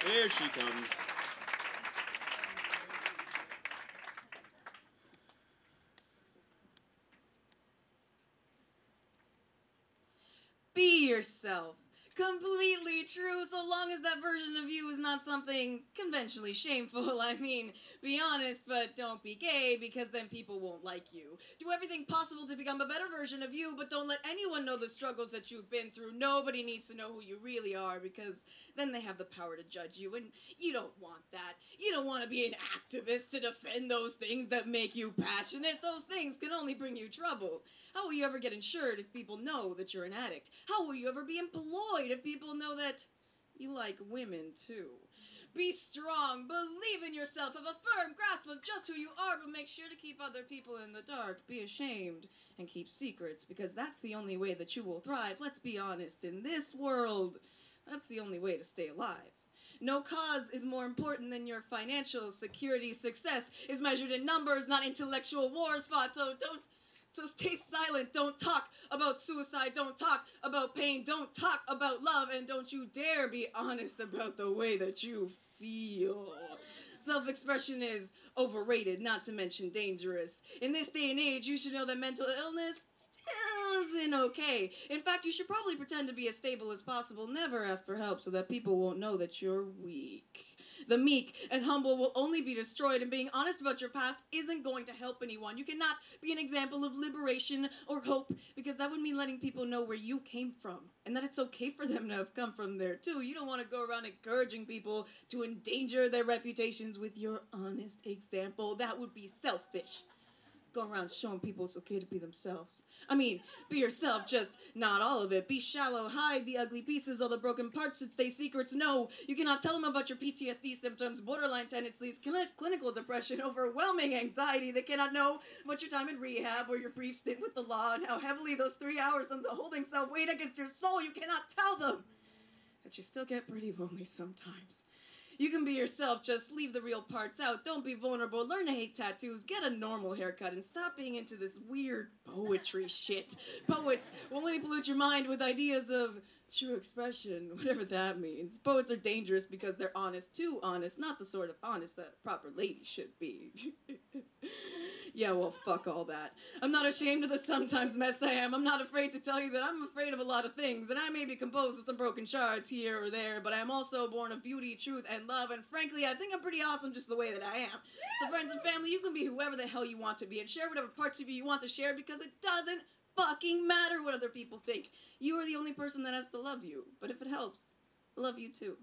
Here she comes. Be yourself. Completely true, so long as that version of you is not something conventionally shameful. I mean, be honest, but don't be gay, because then people won't like you. Do everything possible to become a better version of you, but don't let anyone know the struggles that you've been through. Nobody needs to know who you really are, because then they have the power to judge you, and you don't want that. You don't want to be an activist to defend those things that make you passionate. Those things can only bring you trouble. How will you ever get insured if people know that you're an addict? How will you ever be employed if people know that you like women too? Be strong, believe in yourself, have a firm grasp of just who you are, but make sure to keep other people in the dark. Be ashamed and keep secrets, because that's the only way that you will thrive. Let's be honest, in this world, that's the only way to stay alive. No cause is more important than your financial security. Success is measured in numbers, not intellectual wars fought, so stay silent. Don't talk about suicide. Don't talk about pain. Don't talk about love. And don't you dare be honest about the way that you feel. Self-expression is overrated, not to mention dangerous. In this day and age, you should know that mental illness still isn't okay. In fact, you should probably pretend to be as stable as possible. Never ask for help so that people won't know that you're weak. The meek and humble will only be destroyed, and being honest about your past isn't going to help anyone. You cannot be an example of liberation or hope, because that would mean letting people know where you came from, and that it's okay for them to have come from there too. You don't want to go around encouraging people to endanger their reputations with your honest example. That would be selfish. Go around showing people it's okay to be themselves. I mean, be yourself, just not all of it. Be shallow, hide the ugly pieces, all the broken parts should stay secrets. No, you cannot tell them about your PTSD symptoms, borderline tendencies, clinical depression, overwhelming anxiety. They cannot know about your time in rehab or your brief stint with the law and how heavily those 3 hours on the holding cell weighed against your soul. You cannot tell them that you still get pretty lonely sometimes. You can be yourself, just leave the real parts out. Don't be vulnerable, learn to hate tattoos, get a normal haircut, and stop being into this weird poetry shit. Poets will only pollute your mind with ideas of true expression, whatever that means. Poets are dangerous because they're honest, too honest, not the sort of honest that a proper lady should be. Yeah, well, fuck all that. I'm not ashamed of the sometimes mess I am. I'm not afraid to tell you that I'm afraid of a lot of things, and I may be composed of some broken shards here or there, but I'm also born of beauty, truth, and love, and frankly, I think I'm pretty awesome just the way that I am. So friends and family, you can be whoever the hell you want to be, and share whatever parts of you want to share, because it doesn't fucking matter what other people think. You are the only person that has to love you, but if it helps, I love you too.